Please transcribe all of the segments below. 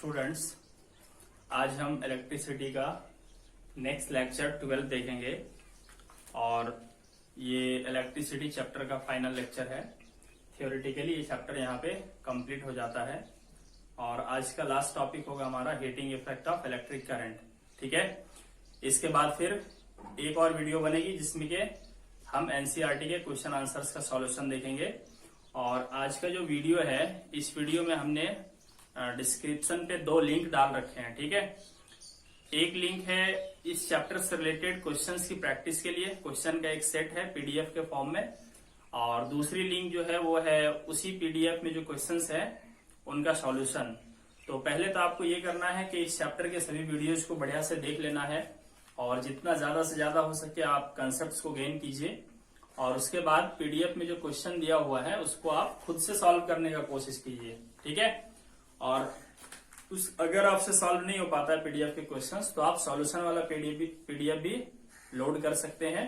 Students, आज हम electricity का नेक्स्ट लेक्चर 12 देखेंगे और ये इलेक्ट्रिसिटी चैप्टर का फाइनल लेक्चर है। थियोरेटिकली ये चैप्टर यहाँ पे कंप्लीट हो जाता है और आज का लास्ट टॉपिक होगा हमारा heating effect of electric current. ठीक है, इसके बाद फिर एक और वीडियो बनेगी जिसमें के हम एनसीईआरटी के क्वेश्चन आंसर्स का सॉल्यूशन देखेंगे। और आज का जो वीडियो है, इस वीडियो में हमने डिस्क्रिप्शन पे 2 लिंक डाल रखे हैं। ठीक है, एक लिंक है इस चैप्टर से रिलेटेड क्वेश्चंस की प्रैक्टिस के लिए, क्वेश्चन का एक सेट है पीडीएफ के फॉर्म में, और दूसरी लिंक जो है वो है उसी पीडीएफ में जो क्वेश्चंस है उनका सॉल्यूशन। तो पहले तो आपको ये करना है कि इस चैप्टर के सभी वीडियोज को बढ़िया से देख लेना है और जितना ज्यादा से ज्यादा हो सके आप कंसेप्ट को गेन कीजिए, और उसके बाद पीडीएफ में जो क्वेश्चन दिया हुआ है उसको आप खुद से सॉल्व करने का कोशिश कीजिए। ठीक है, और अगर आपसे सॉल्व नहीं हो पाता है पीडीएफ के क्वेश्चंस तो आप सॉल्यूशन वाला पीडीएफ भी लोड कर सकते हैं।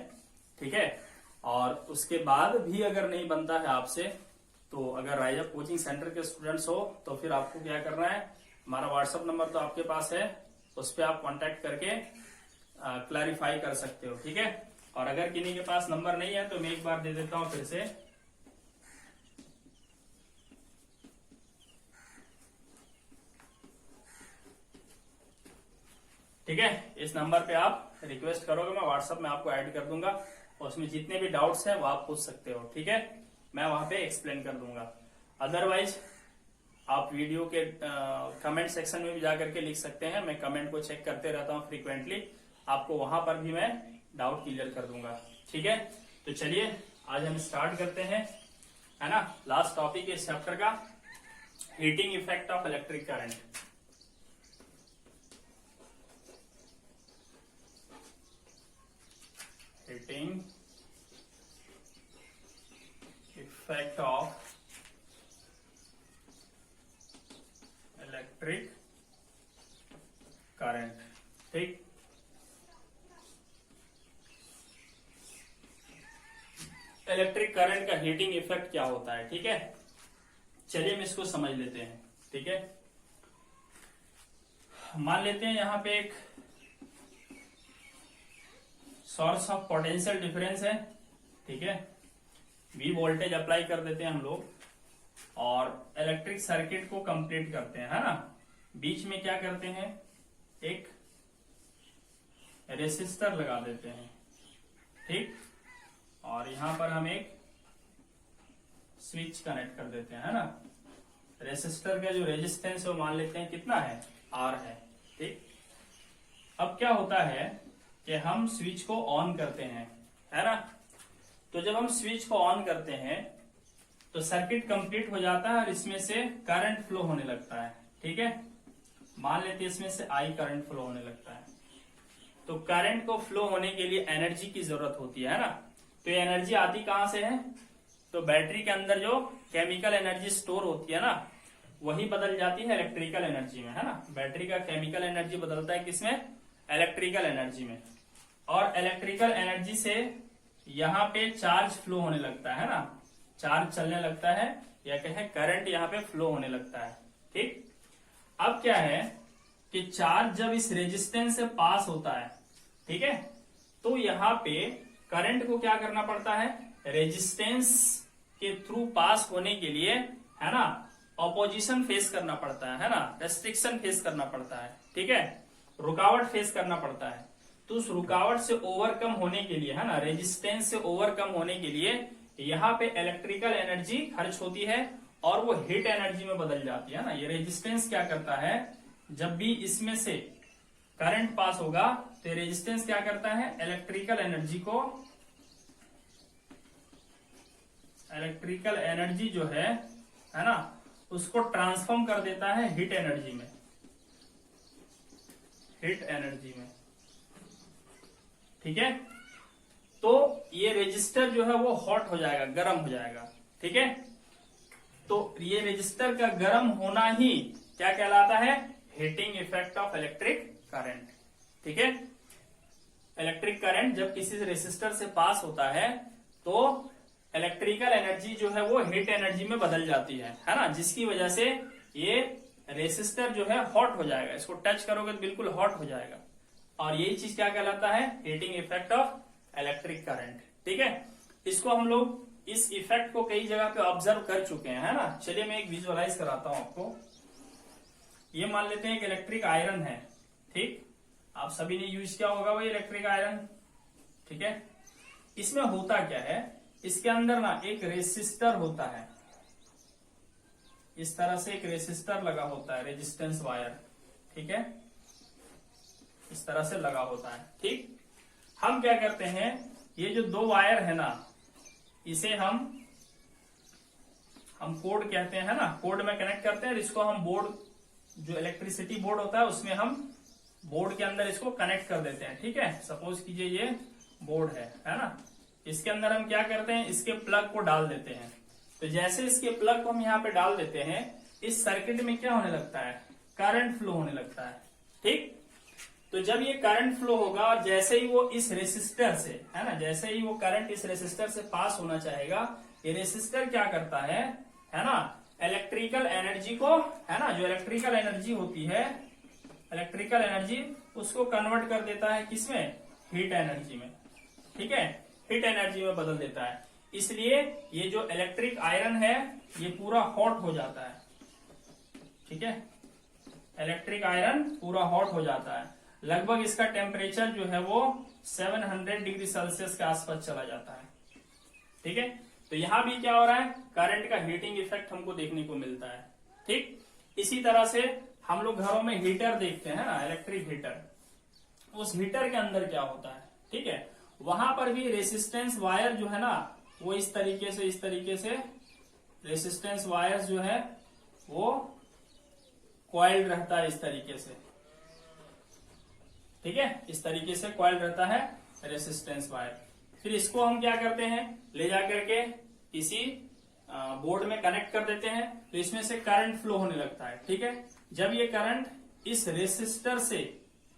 ठीक है, और उसके बाद भी अगर नहीं बनता है आपसे, तो अगर राइज अप कोचिंग सेंटर के स्टूडेंट्स हो तो फिर आपको क्या करना है, हमारा व्हाट्सएप नंबर तो आपके पास है, उस पर आप कॉन्टेक्ट करके क्लैरिफाई कर सकते हो। ठीक है, और अगर किन्हीं के पास नंबर नहीं है तो मैं एक बार दे देता हूं फिर से। ठीक है, इस नंबर पे आप रिक्वेस्ट करोगे, मैं व्हाट्सएप में आपको ऐड कर दूंगा और उसमें जितने भी डाउट्स हैं वो आप पूछ सकते हो। ठीक है, मैं वहां पे एक्सप्लेन कर दूंगा। अदरवाइज आप वीडियो के कमेंट सेक्शन में भी जाकर के लिख सकते हैं, मैं कमेंट को चेक करते रहता हूं फ्रीक्वेंटली, आपको वहां पर भी मैं डाउट क्लियर कर दूंगा। ठीक है, तो चलिए आज हम स्टार्ट करते हैं, है ना। लास्ट टॉपिक इस चैप्टर का heating effect of electric current. Heating effect of electric current. ठीक, इलेक्ट्रिक करंट का हीटिंग इफेक्ट क्या होता है। ठीक है, चलिए हम इसको समझ लेते हैं। ठीक है, मान लेते हैं यहां पे एक सोर्स ऑफ पोटेंशियल डिफरेंस है। ठीक है, V वोल्टेज अप्लाई कर देते हैं हम लोग और इलेक्ट्रिक सर्किट को कंप्लीट करते हैं, है ना। बीच में क्या करते हैं, एक रेसिस्टर लगा देते हैं। ठीक, और यहां पर हम एक स्विच कनेक्ट कर देते हैं, है ना। रेसिस्टर का जो रेजिस्टेंस है वो मान लेते हैं कितना है, R है। ठीक, अब क्या होता है कि हम स्विच को ऑन करते हैं, है ना। तो जब हम स्विच को ऑन करते हैं तो सर्किट कंप्लीट हो जाता है और इसमें से करंट फ्लो होने लगता है। ठीक है, मान लेते हैं इसमें से I करंट फ्लो होने लगता है। तो करंट को फ्लो होने के लिए एनर्जी की जरूरत होती है ना। तो ये एनर्जी आती कहां से है, तो बैटरी के अंदर जो केमिकल एनर्जी स्टोर होती है ना, वही बदल जाती है इलेक्ट्रिकल एनर्जी में, है ना। बैटरी का केमिकल एनर्जी बदलता है किसमें, इलेक्ट्रिकल एनर्जी में, और इलेक्ट्रिकल एनर्जी से यहाँ पे चार्ज फ्लो होने लगता है ना, चार्ज चलने लगता है, या कहें करंट यहाँ पे फ्लो होने लगता है। ठीक, अब क्या है कि चार्ज जब इस रेजिस्टेंस से पास होता है, ठीक है, तो यहाँ पे करंट को क्या करना पड़ता है, रेजिस्टेंस के थ्रू पास होने के लिए, है ना, ऑपोजिशन फेस करना पड़ता है ना, रेस्ट्रिक्शन फेस करना पड़ता है। ठीक है, रुकावट फेस करना पड़ता है। तो उस रुकावट से ओवरकम होने के लिए, है ना, रेजिस्टेंस से ओवरकम होने के लिए यहाँ पे इलेक्ट्रिकल एनर्जी खर्च होती है और वो हीट एनर्जी में बदल जाती है ना। ये रेजिस्टेंस क्या करता है, जब भी इसमें से करंट पास होगा तो रेजिस्टेंस क्या करता है, इलेक्ट्रिकल एनर्जी जो है ना, उसको ट्रांसफॉर्म कर देता है हीट एनर्जी में। ठीक है, तो ये रेजिस्टर जो है वो हॉट हो जाएगा, गर्म हो जाएगा। ठीक है, तो ये रेजिस्टर का गर्म होना ही क्या कहलाता है, heating effect of electric current. ठीक है, इलेक्ट्रिक करंट जब किसी रेसिस्टर से पास होता है तो इलेक्ट्रिकल एनर्जी जो है वो हीट एनर्जी में बदल जाती है ना, जिसकी वजह से ये रेसिस्टर जो है हॉट हो जाएगा, इसको टच करोगे तो बिल्कुल हॉट हो जाएगा, और यही चीज क्या कहलाता है, heating effect of electric current. ठीक है, इसको हम लोग इस इफेक्ट को कई जगह पे ऑब्जर्व कर चुके हैं, है ना। चलिए मैं एक विजुअलाइज कराता हूं आपको। ये मान लेते हैं कि इलेक्ट्रिक आयरन है, ठीक, आप सभी ने यूज किया होगा वही इलेक्ट्रिक आयरन। ठीक है, इसमें होता क्या है, इसके अंदर ना एक रेसिस्टर होता है, इस तरह से एक रेसिस्टर लगा होता है, रेजिस्टेंस वायर। ठीक है, इस तरह से लगा होता है। ठीक, हम क्या करते हैं, ये जो दो वायर है ना, इसे हम कोड कहते हैं ना, कोड में कनेक्ट करते हैं, इसको हम बोर्ड, जो इलेक्ट्रिसिटी बोर्ड होता है उसमें हम बोर्ड के अंदर इसको कनेक्ट कर देते हैं। ठीक है, सपोज कीजिए ये बोर्ड है ना, इसके अंदर हम क्या करते हैं, इसके प्लग को डाल देते हैं। तो जैसे इसके प्लग को हम यहाँ पे डाल देते हैं, इस सर्किट में क्या होने लगता है, करंट फ्लो होने लगता है। ठीक, तो जब ये करंट फ्लो होगा और जैसे ही वो इस रेसिस्टर से, है ना, जैसे ही वो करंट इस रेसिस्टर से पास होना चाहेगा, ये रेसिस्टर क्या करता है ना, इलेक्ट्रिकल एनर्जी को, है ना, जो इलेक्ट्रिकल एनर्जी होती है, इलेक्ट्रिकल एनर्जी उसको कन्वर्ट कर देता है किसमें, हीट एनर्जी में। ठीक है, हीट एनर्जी में बदल देता है, इसलिए ये जो इलेक्ट्रिक आयरन है ये पूरा हॉट हो जाता है। ठीक है, इलेक्ट्रिक आयरन पूरा हॉट हो जाता है, लगभग इसका टेम्परेचर जो है वो 700 डिग्री सेल्सियस के आसपास चला जाता है। ठीक है, तो यहां भी क्या हो रहा है, करंट का हीटिंग इफेक्ट हमको देखने को मिलता है। ठीक, इसी तरह से हम लोग घरों में हीटर देखते हैं ना, इलेक्ट्रिक हीटर, उस हीटर के अंदर क्या होता है, ठीक है, वहां पर भी रेसिस्टेंस वायर जो है ना, वो इस तरीके से रेसिस्टेंस वायर जो है वो कॉइल्ड रहता है, इस तरीके से। ठीक है, इस तरीके से कॉइल रहता है रेसिस्टेंस वायर। फिर इसको हम क्या करते हैं, ले जाकर के किसी बोर्ड में कनेक्ट कर देते हैं, तो इसमें से करंट फ्लो होने लगता है। ठीक है, जब ये करंट इस रेसिस्टर से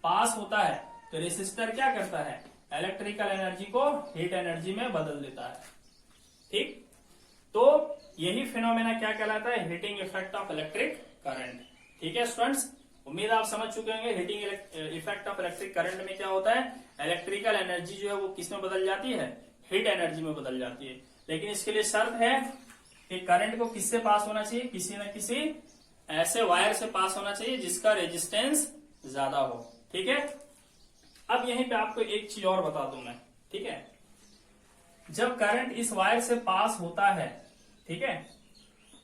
पास होता है, तो रेसिस्टर क्या करता है, इलेक्ट्रिकल एनर्जी को हीट एनर्जी में बदल देता है। ठीक, तो यही फिनोमेना क्या कहलाता है, heating effect of electric current. ठीक है स्टूडेंट्स, उम्मीद आप समझ चुके होंगे heating effect of electric current में क्या होता है, इलेक्ट्रिकल एनर्जी जो है वो किस में बदल जाती है, हीट एनर्जी में बदल जाती है। लेकिन इसके लिए शर्त है कि करंट को किससे पास होना चाहिए, किसी न किसी ऐसे वायर से पास होना चाहिए जिसका रेजिस्टेंस ज्यादा हो। ठीक है, अब यहीं पे आपको एक चीज और बता दूं मैं। ठीक है, जब करंट इस वायर से पास होता है, ठीक है,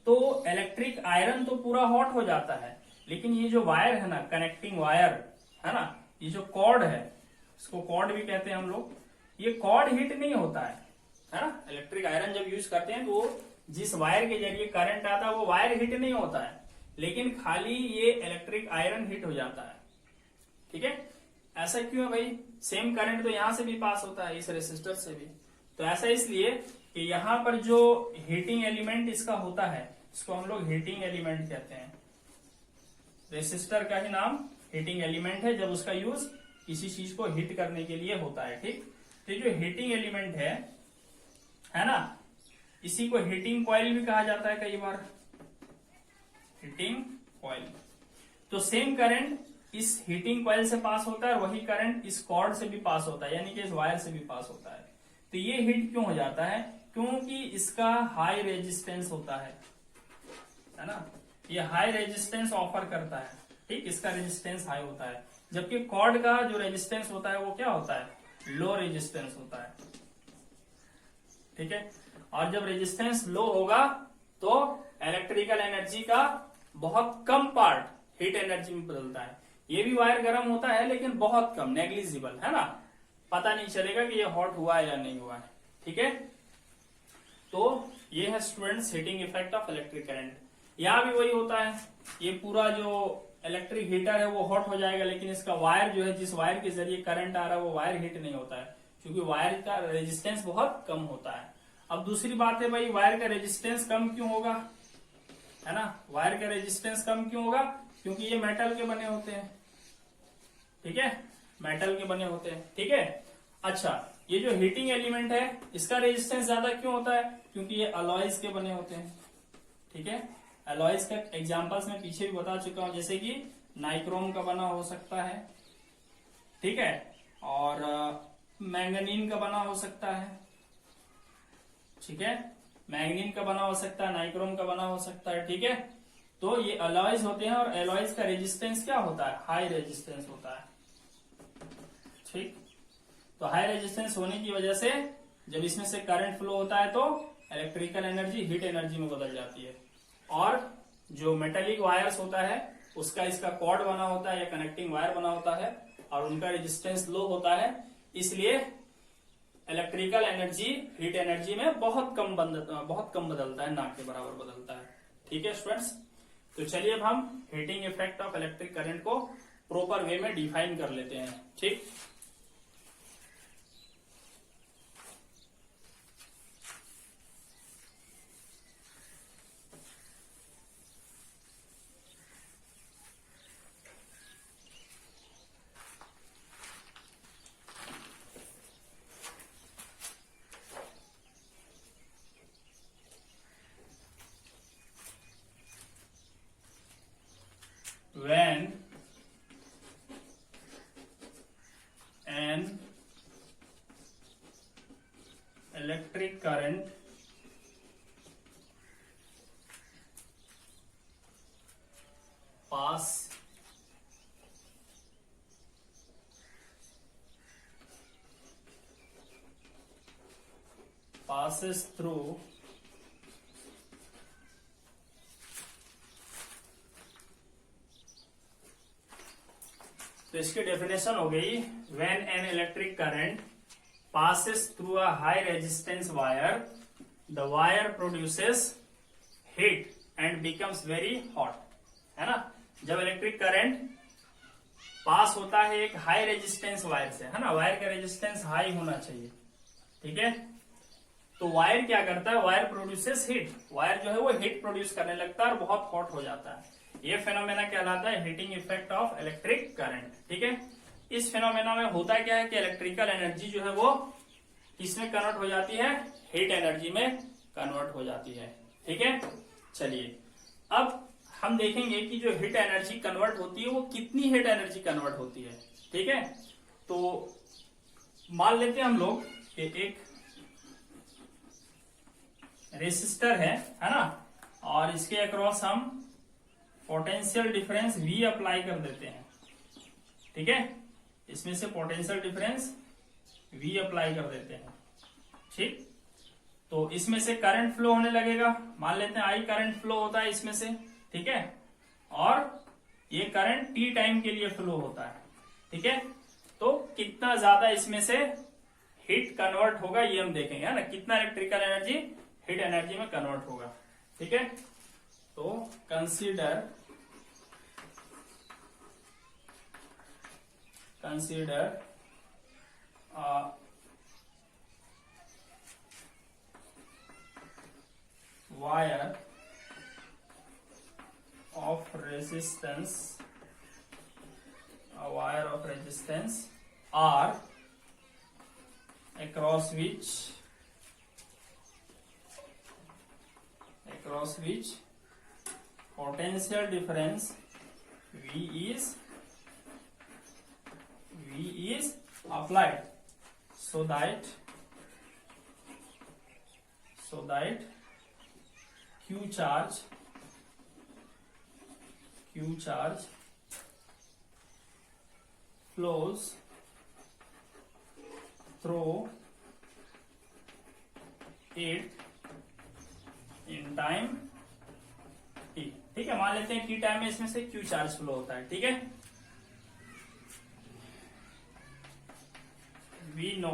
तो इलेक्ट्रिक आयरन तो पूरा हॉट हो जाता है, लेकिन ये जो वायर है ना, कनेक्टिंग वायर है ना, ये जो कॉर्ड है, इसको कॉर्ड भी कहते हैं हम लोग, ये कॉर्ड हीट नहीं होता है ना। इलेक्ट्रिक आयरन जब यूज करते हैं तो जिस वायर के जरिए करंट आता है वो वायर हीट नहीं होता है, लेकिन खाली ये इलेक्ट्रिक आयरन हीट हो जाता है। ठीक है, ऐसा क्यों है भाई, सेम करंट तो यहां से भी पास होता है, इस रेसिस्टर से भी, तो ऐसा इसलिए कि यहाँ पर जो हीटिंग एलिमेंट इसका होता है, इसको हम लोग हीटिंग एलिमेंट कहते हैं। रेसिस्टर का ही नाम हीटिंग एलिमेंट है, जब उसका यूज किसी चीज को हीट करने के लिए होता है। ठीक, तो जो हीटिंग एलिमेंट है ना, इसी को हीटिंग कॉइल भी कहा जाता है कई बार, हीटिंग कॉइल। तो सेम करंट इस हीटिंग कॉइल से पास होता है और वही करंट इस कॉर्ड से भी पास होता है, यानी कि इस वायर से भी पास होता है। तो ये हीट क्यों हो जाता है, क्योंकि इसका हाई रेजिस्टेंस होता है ना, ये हाई रेजिस्टेंस ऑफर करता है। ठीक, इसका रेजिस्टेंस हाई होता है, जबकि कॉर्ड का जो रेजिस्टेंस होता है वो क्या होता है, लो रेजिस्टेंस होता है। ठीक है, और जब रेजिस्टेंस लो होगा तो इलेक्ट्रिकल एनर्जी का बहुत कम पार्ट हीट एनर्जी में बदलता है। ये भी वायर गर्म होता है लेकिन बहुत कम, नेग्लिजिबल, है ना, पता नहीं चलेगा कि ये हॉट हुआ है या नहीं हुआ है। ठीक है, तो ये है students heating effect of electric current. यहां भी वही होता है, ये पूरा जो इलेक्ट्रिक हीटर है वो हॉट हो जाएगा, लेकिन इसका वायर जो है, जिस वायर के जरिए करंट आ रहा है वो वायर हीट नहीं होता है, क्योंकि वायर का रेजिस्टेंस बहुत कम होता है। अब दूसरी बात है भाई, वायर का रेजिस्टेंस कम क्यों होगा, है ना, वायर का रेजिस्टेंस कम क्यों होगा, क्योंकि ये मेटल के बने होते हैं। ठीक है, मेटल के बने होते हैं। ठीक है, अच्छा, ये जो हीटिंग एलिमेंट है इसका रेजिस्टेंस ज्यादा क्यों होता है, क्योंकि ये अलॉयज के बने होते हैं। ठीक है, एलॉयज का एग्जांपल्स मैं पीछे भी बता चुका हूं, जैसे कि नाइक्रोम का बना हो सकता है, ठीक है, और मैंगनीन का बना हो सकता है, ठीक है, मैंगनीन का बना हो सकता है, नाइक्रोम का बना हो सकता है, ठीक है। तो ये एलॉयज होते हैं और एलॉयज का रेजिस्टेंस क्या होता है, हाई रेजिस्टेंस होता है, ठीक। तो हाई रेजिस्टेंस होने की वजह से जब इसमें से करंट फ्लो होता है तो इलेक्ट्रिकल एनर्जी हीट एनर्जी में बदल जाती है, और जो मेटेलिक वायर्स होता है उसका इसका कॉर्ड बना होता है या कनेक्टिंग वायर बना होता है और उनका रेजिस्टेंस लो होता है, इसलिए इलेक्ट्रिकल एनर्जी हीट एनर्जी में बहुत कम बदलता है, ना के बराबर बदलता है, ठीक है स्टूडेंट्स। तो चलिए अब हम heating effect of electric current को प्रॉपर वे में डिफाइन कर लेते हैं, ठीक। When an electric current passes through तो इसकी डेफिनेशन हो गई, when an electric current passes through a high resistance wire, the wire produces heat and becomes very hot, है ना। जब इलेक्ट्रिक करंट पास होता है एक हाई रेजिस्टेंस वायर से, है ना, वायर का रेजिस्टेंस हाई होना चाहिए, ठीक है। तो वायर क्या करता है, वायर प्रोड्यूसेस हीट, वायर जो है वो हीट प्रोड्यूस करने लगता है और बहुत हॉट हो जाता है। ये फेनोमेना कहलाता है heating effect of electric current, ठीक है। इस फेनोमेना में होता क्या है कि इलेक्ट्रिकल एनर्जी जो है वो किसमें कन्वर्ट हो जाती है, हीट एनर्जी में कन्वर्ट हो जाती है, ठीक है। चलिए अब हम देखेंगे कि जो हीट एनर्जी कन्वर्ट होती है वो कितनी हीट एनर्जी कन्वर्ट होती है, ठीक है। तो मान लेते हैं हम लोग कि एक रेसिस्टर है ना, और इसके अक्रॉस हम पोटेंशियल डिफरेंस V अप्लाई कर देते हैं, ठीक है। इसमें से पोटेंशियल डिफरेंस V अप्लाई कर देते हैं, ठीक। तो इसमें से करंट फ्लो होने लगेगा, मान लेते हैं I करंट फ्लो होता है इसमें से, ठीक है, और ये करंट T टाइम के लिए फ्लो होता है, ठीक है। तो कितना ज्यादा इसमें से हीट कन्वर्ट होगा ये हम देखेंगे, है ना, कितना इलेक्ट्रिकल एनर्जी हीट एनर्जी में कन्वर्ट होगा, ठीक है। तो consider wire of resistance, a wire of resistance R across which potential difference V is applied so that Q charge flows through it in time t, ठीक है। मान लेते हैं t टाइम में इसमें से Q चार्ज फ्लो होता है, ठीक है। वी नो,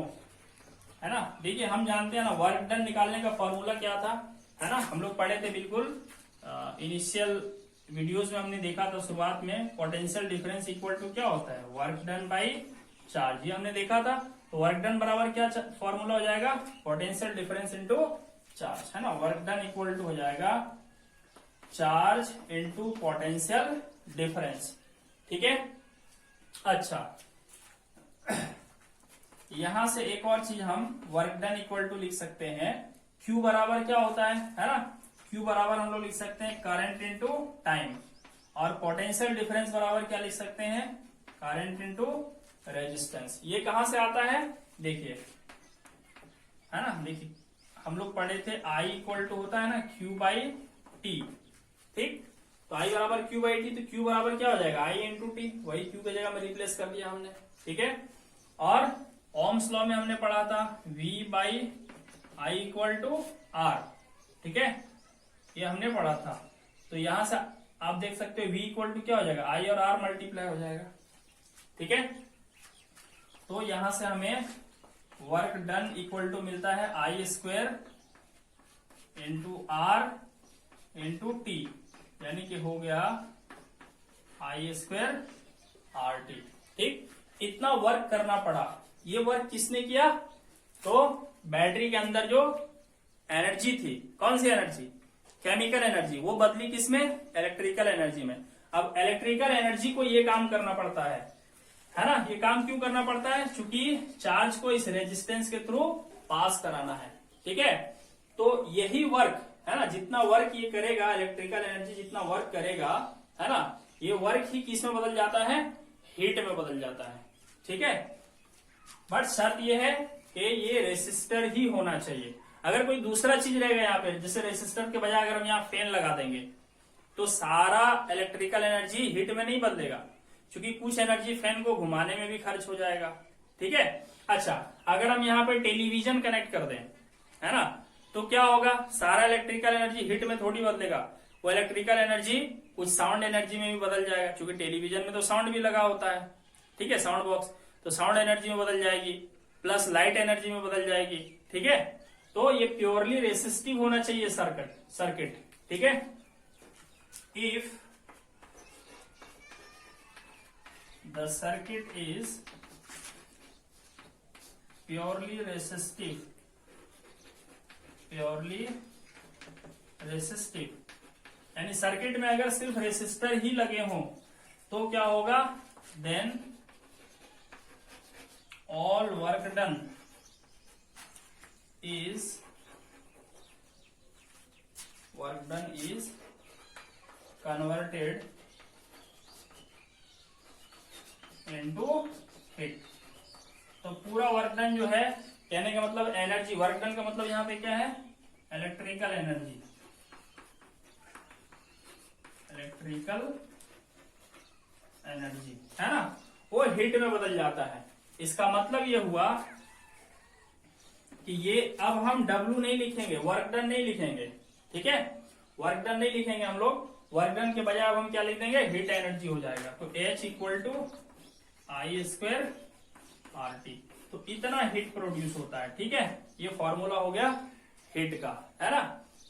है ना, देखिए हम जानते हैं ना वर्क डन निकालने का फॉर्मूला क्या था, है ना, हम लोग पढ़े थे बिल्कुल इनिशियल वीडियोस में हमने देखा था शुरुआत में, पोटेंशियल डिफरेंस इक्वल टू क्या होता है, वर्क डन बाई चार्ज, ये हमने देखा था। तो वर्क डन बराबर क्या फॉर्मूला हो जाएगा, पोटेंशियल डिफरेंस इंटू चार्ज, है ना, वर्क डन इक्वल टू हो जाएगा चार्ज इंटू पोटेंशियल डिफरेंस, ठीक है। अच्छा, यहां से एक और चीज हम वर्क डन इक्वल टू लिख सकते हैं, Q बराबर क्या होता है ना, Q बराबर हम लोग लिख सकते हैं करंट इंटू टाइम, और पोटेंशियल डिफरेंस बराबर क्या लिख सकते हैं, करंट इंटू रेजिस्टेंस। ये कहां से आता है, देखिए, है ना, देखिए हम लोग पढ़े थे I इक्वल टू होता है ना Q बाई टी, ठीक। तो I बराबर Q बाई टी, तो Q बराबर क्या हो जाएगा, I इंटू टी, वही Q की जगह में रिप्लेस कर दिया हमने, ठीक है। और ओम्स लॉ में हमने पढ़ा था V by I equal to R, ठीक है, ये हमने पढ़ा था। तो यहां से आप देख सकते हो V इक्वल टू क्या हो जाएगा, I और R मल्टीप्लाई हो जाएगा, ठीक है। तो यहां से हमें वर्क डन इक्वल टू मिलता है I square into R into T, यानी कि हो गया I स्क्वेयर आर टी, ठीक। इतना वर्क करना पड़ा। ये वर्क किसने किया, तो बैटरी के अंदर जो एनर्जी थी, कौन सी एनर्जी, केमिकल एनर्जी, वो बदली किसमें, इलेक्ट्रिकल एनर्जी में। अब इलेक्ट्रिकल एनर्जी को ये काम करना पड़ता है ना। ये काम क्यों करना पड़ता है, चूंकि चार्ज को इस रेजिस्टेंस के थ्रू पास कराना है, ठीक है। तो यही वर्क है ना, जितना वर्क ये करेगा, इलेक्ट्रिकल एनर्जी जितना वर्क करेगा, है ना, ये वर्क ही किस में बदल जाता है, हीट में बदल जाता है, ठीक है। बट शर्त ये है कि ये रेसिस्टर ही होना चाहिए। अगर कोई दूसरा चीज रहेगा यहाँ पे, जैसे रेसिस्टर के बजाय अगर हम यहाँ फैन लगा देंगे, तो सारा इलेक्ट्रिकल एनर्जी हीट में नहीं बदलेगा, क्योंकि कुछ एनर्जी फैन को घुमाने में भी खर्च हो जाएगा, ठीक है। अच्छा, अगर हम यहाँ पे टेलीविजन कनेक्ट कर दें, है ना, तो क्या होगा, सारा इलेक्ट्रिकल एनर्जी हीट में थोड़ी बदलेगा, वो इलेक्ट्रिकल एनर्जी कुछ साउंड एनर्जी में भी बदल जाएगा, क्योंकि टेलीविजन में तो साउंड भी लगा होता है, ठीक है, साउंड बॉक्स, तो साउंड एनर्जी में बदल जाएगी, प्लस लाइट एनर्जी में बदल जाएगी, ठीक है। तो ये प्योरली रेसिस्टिव होना चाहिए सर्किट, ठीक है। If the circuit is purely resistive, यानी सर्किट में अगर सिर्फ रेसिस्टर ही लगे हों तो क्या होगा, then all work done is converted into heat। तो पूरा वर्क डन जो है, कहने का मतलब एनर्जी, वर्क डन का मतलब यहाँ पे क्या है, इलेक्ट्रिकल एनर्जी है ना, वो हीट में बदल जाता है। इसका मतलब ये हुआ कि ये अब हम W नहीं लिखेंगे, वर्क डन नहीं लिखेंगे, ठीक है, वर्क डन नहीं लिखेंगे हम लोग, वर्क डन के बजाय अब हम क्या लिख देंगे, हीट एनर्जी हो जाएगा। तो H equal to I square R T, तो इतना हीट प्रोड्यूस होता है, ठीक है। ये फॉर्मूला हो गया हीट का, है ना।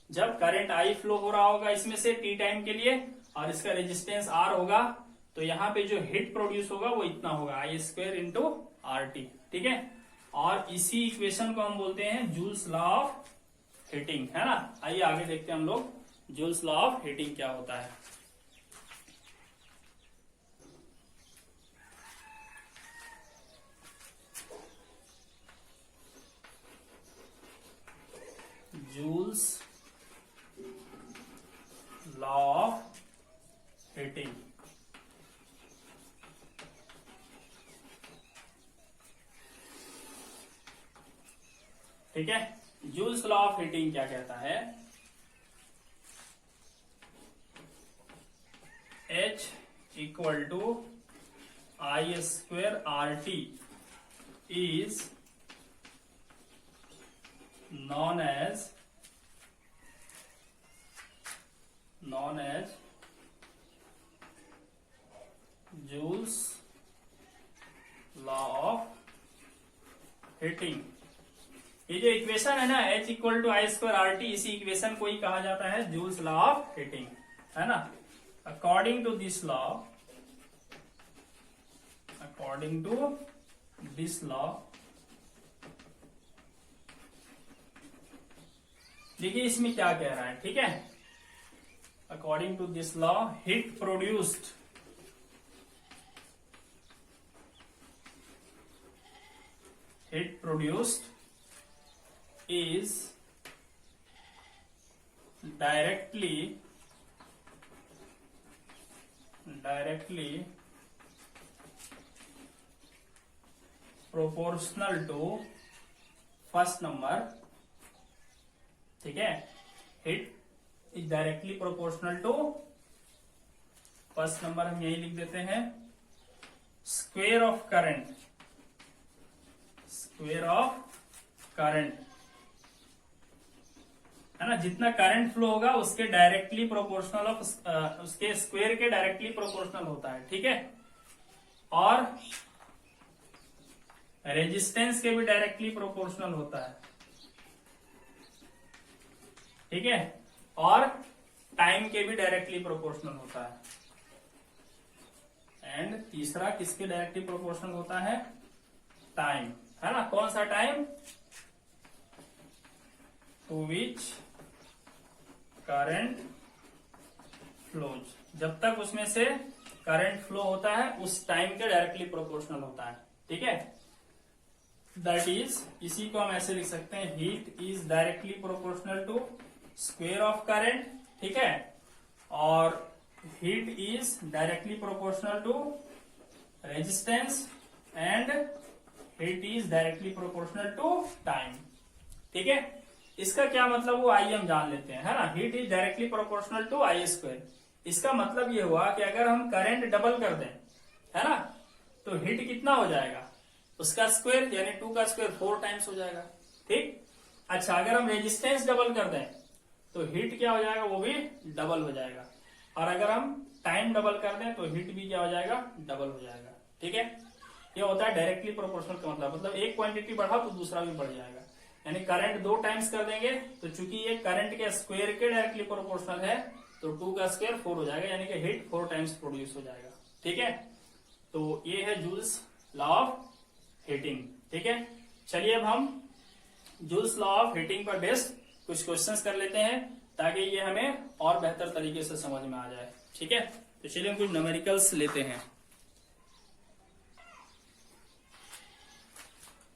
जब करंट I फ्लो हो रहा होगा इसमें से T टाइम के लिए, और इसका रेजिस्टेंस R होगा, तो यहाँ पे जो हीट प्रोड्यूस होगा वो इतना होगा, I square into are T, ठीक है। और इसी इक्वेशन को हम बोलते हैं जूल्स लॉ ऑफ हीटिंग, है ना। आइए आगे देखते हैं हम लोग जूल्स लॉ ऑफ हीटिंग क्या होता है। जूल्स लॉ ऑफ हीटिंग, ठीक है। जूल्स लॉ ऑफ हीटिंग क्या कहता है, H equal to I square R T is known as Joule's law of heating। ये जो इक्वेशन है ना, H equal to I square R T, इसी इक्वेशन को ही कहा जाता है जूल्स लॉ ऑफ हीटिंग, है ना। अकॉर्डिंग टू दिस लॉ, देखिए इसमें क्या कह रहा है, ठीक है। According to this law, heat produced is directly proportional to first number, ठीक है। Heat is directly proportional to first number, हम यही लिख देते हैं स्क्वेयर ऑफ करंट, है ना। जितना करंट फ्लो होगा उसके डायरेक्टली प्रोपोर्शनल ऑफ उसके स्क्वेयर के डायरेक्टली प्रोपोर्शनल होता है, ठीक है। और रेजिस्टेंस के भी डायरेक्टली प्रोपोर्शनल होता है, ठीक है। और टाइम के भी डायरेक्टली प्रोपोर्शनल होता है। एंड तीसरा किसके डायरेक्टली प्रोपोर्शनल होता है? टाइम, है ना। कौन सा time? To which current flows, जब तक उसमें से करंट फ्लो होता है उस टाइम के डायरेक्टली प्रोपोर्शनल होता है, ठीक है। दैट इज, इसी को हम ऐसे लिख सकते हैं, heat is directly proportional to square of current, ठीक है। और heat is directly proportional to resistance and heat is directly proportional to time, ठीक है। इसका क्या मतलब वो आइए हम जान लेते हैं, है ना। Heat is directly proportional to I square, इसका मतलब ये हुआ कि अगर हम करंट डबल कर दें, है ना, तो हीट कितना हो जाएगा? उसका स्क्वायर यानी 2 का स्क्वायर 4 टाइम्स हो जाएगा, ठीक। अच्छा, अगर हम रेजिस्टेंस डबल कर दें तो हीट क्या हो जाएगा? वो भी डबल हो जाएगा। और अगर हम टाइम डबल कर दें तो हीट भी क्या हो जाएगा? डबल हो जाएगा, ठीक है। ये होता है डायरेक्टली प्रोपोर्शनल का मतलब एक क्वांटिटी बढ़ा तो दूसरा भी बढ़ जाएगा। यानी करंट 2 टाइम्स कर देंगे तो चूंकि ये करंट के स्क्वायर के डायरेक्टली प्रोपोर्शनल है तो 2 का स्क्वायर 4 हो जाएगा, यानी कि हीट 4 टाइम्स प्रोड्यूस हो जाएगा, ठीक है। तो ये है जूल्स लॉ ऑफ हीटिंग, ठीक है। चलिए अब हम जूल्स लॉ ऑफ हीटिंग पर बेस्ड कुछ क्वेश्चंस कर लेते हैं ताकि ये हमें और बेहतर तरीके से समझ में आ जाए, ठीक है। तो चलिए हम कुछ न्यूमेरिकल्स लेते हैं।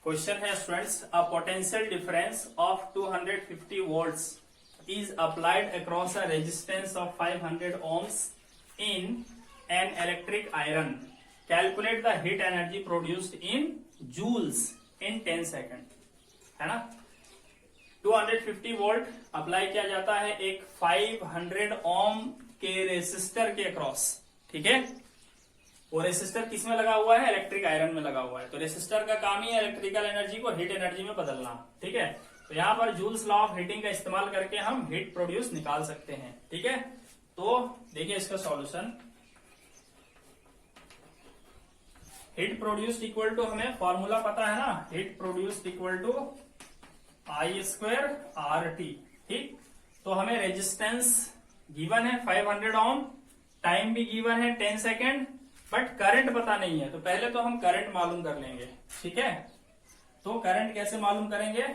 क्वेश्चन है students, a potential difference of 250 volts is applied across a resistance of 500 ohms in an electric iron. Calculate the heat energy produced in joules in 10 seconds. है ना। 250 वोल्ट अप्लाई किया जाता है एक 500 ओम के रेसिस्टर के अक्रॉस, ठीक है। वो रेसिस्टर किस में लगा हुआ है? इलेक्ट्रिक आयरन में लगा हुआ है। तो रेसिस्टर का काम ही है इलेक्ट्रिकल एनर्जी को हीट एनर्जी में बदलना, ठीक है। तो यहाँ पर जूल्स लॉ ऑफ हीटिंग का इस्तेमाल करके हम हीट प्रोड्यूस निकाल सकते हैं, ठीक है। तो देखिए इसका solution, heat produced equal to, हमें फॉर्मूला पता है ना, heat produced equal to I square R T, ठीक। तो हमें रेजिस्टेंस गिवन है 500 ओम, टाइम भी गिवन है 10 सेकेंड, बट करंट पता नहीं है। तो पहले तो हम करंट मालूम कर लेंगे, ठीक है। तो करंट कैसे मालूम करेंगे?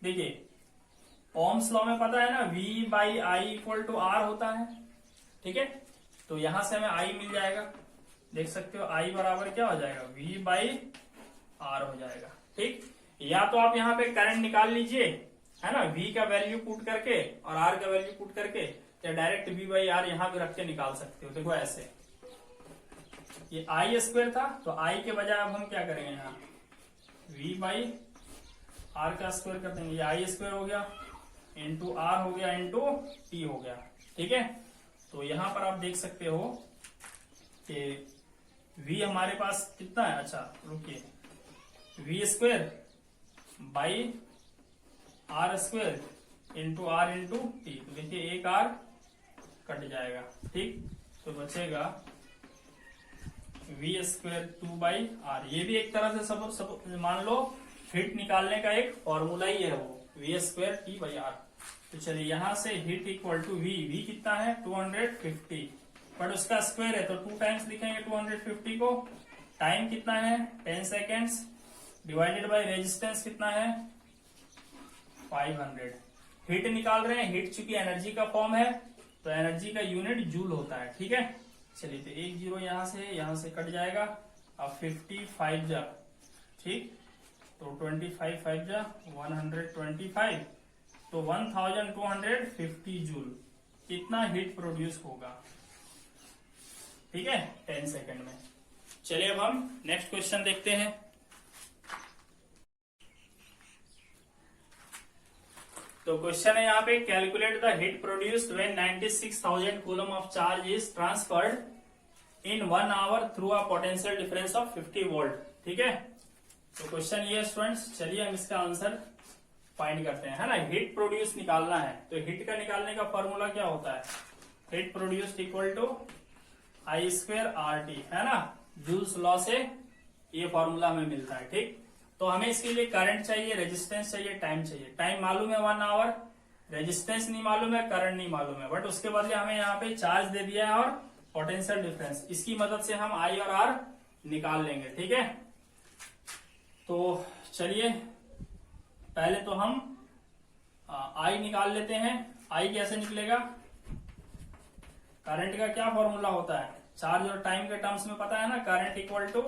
देखिए ओम्स लॉ में पता है ना, V by I equal to R होता है, ठीक है। तो यहां से हमें I मिल जाएगा, देख सकते हो I बराबर क्या हो जाएगा? V बाई आर हो जाएगा, ठीक। या तो आप यहाँ पे करंट निकाल लीजिए, है ना, V का वैल्यू पुट करके और R का वैल्यू पुट करके, या डायरेक्ट V बाई आर यहाँ पे रख के निकाल सकते हो। देखो ऐसे, ये आई स्क्वायर था तो I के बजाय अब हम क्या करेंगे, यहाँ V बाई आर का स्क्वायर कर देंगे, ये आई स्क्वायर हो गया इंटू आर हो गया इंटू टी हो गया, ठीक है। तो यहां पर आप देख सकते हो कि V हमारे पास कितना है? अच्छा रुकिए, V square by R square into R into T, तो देखिए एक आर कट जाएगा, ठीक। तो बचेगा V स्क्वायर 2 बाई आर। ये भी एक तरह से सब मान लो हीट निकालने का एक फॉर्मूला ही है वो, V square T by R. तो चलिए यहां से हीट इक्वल टू V कितना है? 250, बट उसका स्क्वायर है तो 2 टाइम्स लिखेंगे 250 को। टाइम कितना है? 10 सेकेंड्स, डिवाइडेड बाय रेजिस्टेंस कितना है? 500। हीट निकाल रहे हैं, हीट चूंकि एनर्जी का फॉर्म है तो एनर्जी का यूनिट जूल होता है, ठीक है। चलिए तो 1 0 यहां से कट जाएगा, अब 55 जा, ठीक। तो 25 5 जा 125, तो 1250 जूल कितना हीट प्रोड्यूस होगा। ठीक है, 10 सेकंड में। चलिए अब हम नेक्स्ट क्वेश्चन देखते हैं। तो क्वेश्चन है यहाँ पे, calculate the heat produced when 96,000 coulomb of charge is transferred in 1 hour through a potential difference of 50 volt. ठीक है, तो क्वेश्चन ये स्टूडेंट्स, चलिए हम इसका आंसर फाइंड करते हैं, है ना। हीट प्रोड्यूस निकालना है, तो हीट का निकालने का फॉर्मूला क्या होता है, heat produced equal to I square RT, है ना। जूल्स लॉ से ये फॉर्मूला हमें मिलता है। ठीक, तो हमें इसके लिए करंट चाहिए, रेजिस्टेंस चाहिए, टाइम चाहिए। टाइम मालूम है 1 आवर, रेजिस्टेंस नहीं मालूम है, करंट नहीं मालूम है, बट उसके बदले हमें यहाँ पे चार्ज दे दिया है और पोटेंशियल डिफरेंस, इसकी मदद से हम I और R निकाल लेंगे। ठीक है, तो चलिए पहले तो हम I निकाल लेते हैं। I कैसे निकलेगा, करंट का क्या फॉर्मूला होता है, चार्ज और टाइम के टर्म्स में पता है ना, current equal to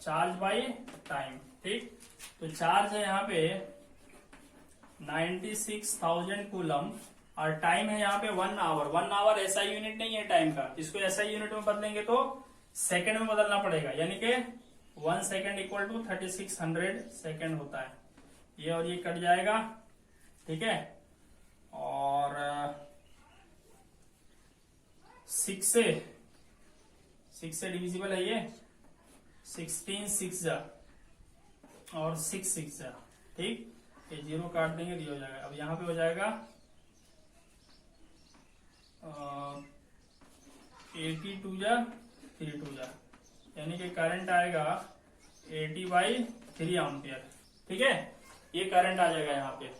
charge by time. ठीक, तो चार्ज है यहाँ पे 96,000 कूलम और टाइम है यहाँ पे 1 आवर। 1 आवर SI यूनिट नहीं है टाइम का, इसको SI यूनिट में बदलेंगे तो सेकंड में बदलना पड़ेगा, यानी कि 1 सेकंड इक्वल टू 3600 सेकंड होता है। ये और ये कट जाएगा। ठीक है, और 6 से डिविजिबल है ये, 16 6 जा और 6 6 जा। ठीक, ये 0 काट देंगे तो ये हो जाएगा। अब यहाँ पे हो जाएगा 82 जा 32 जा, यानी कि करंट आएगा 80/3 एम्पियर। ठीक है, ये करंट आ जाएगा यहाँ पे।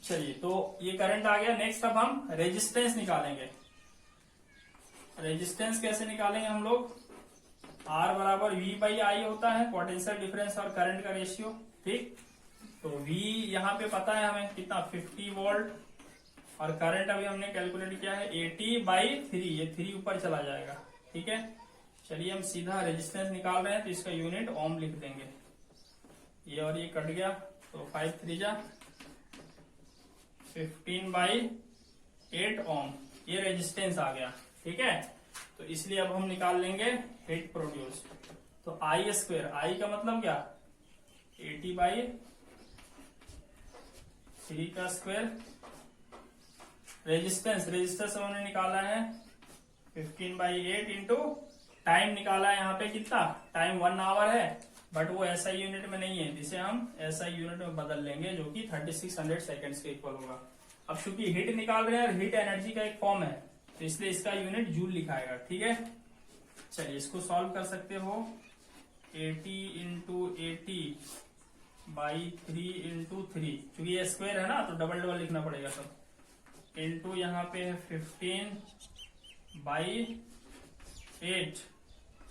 चलिए, तो ये करंट आ गया। नेक्स्ट अब हम रेजिस्टेंस निकालेंगे। रेजिस्टेंस कैसे निकालेंगे हम लोग, R बराबर V/I होता है, पोटेंशियल डिफरेंस और करंट का रेशियो। ठीक, तो V यहाँ पे पता है हमें कितना, 50 वोल्ट, और करंट अभी हमने कैलकुलेट किया है 80/3, ये 3 ऊपर चला जाएगा। ठीक है, चलिए हम सीधा रेजिस्टेंस निकाल रहे हैं, तो इसका यूनिट ओम लिख देंगे। ये और ये कट गया, तो 5 3 जा 15/8 ओम, ये रेजिस्टेंस आ गया। ठीक है, तो इसलिए अब हम निकाल लेंगे हीट प्रोड्यूस। तो I स्क्वायर, I का मतलब क्या, 80/3 का स्क्वायर, रेजिस्टेंस हमने निकाला है 15/8 इंटू टाइम निकाला है यहाँ पे कितना, टाइम 1 आवर है, बट वो SI यूनिट में नहीं है, जिसे हम SI यूनिट में बदल लेंगे, जो कि 3600 सेकेंड्स के इक्वल होगा। अब चूंकि हीट निकाल रहे हैं और हीट एनर्जी का एक फॉर्म है, तो इसलिए इसका यूनिट जूल लिखाएगा। ठीक है, चलिए इसको सॉल्व कर सकते हो। 80 इंटू 80/3 इंटू 3, चूंकि ये स्क्वायर है ना, तो डबल डबल लिखना पड़ेगा सब, इंटू यहाँ पे है 15/8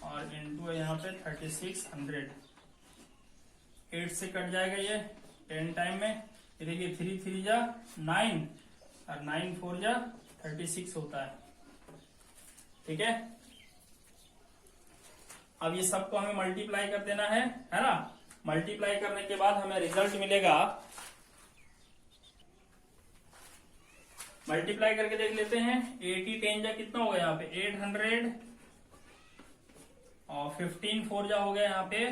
और इंटू यहाँ पे 3600। 8 से कट जाएगा ये 10 टाइम में, ये देखिए 3 3 जा 9 और 9 4 जा 36 होता है। ठीक है, अब ये सबको हमें मल्टीप्लाई कर देना है ना। मल्टीप्लाई करने के बाद हमें रिजल्ट मिलेगा, मल्टीप्लाई करके देख लेते हैं। 80 10 जा कितना हो गया यहाँ पे 800 और 15 4 जा हो गया यहाँ पे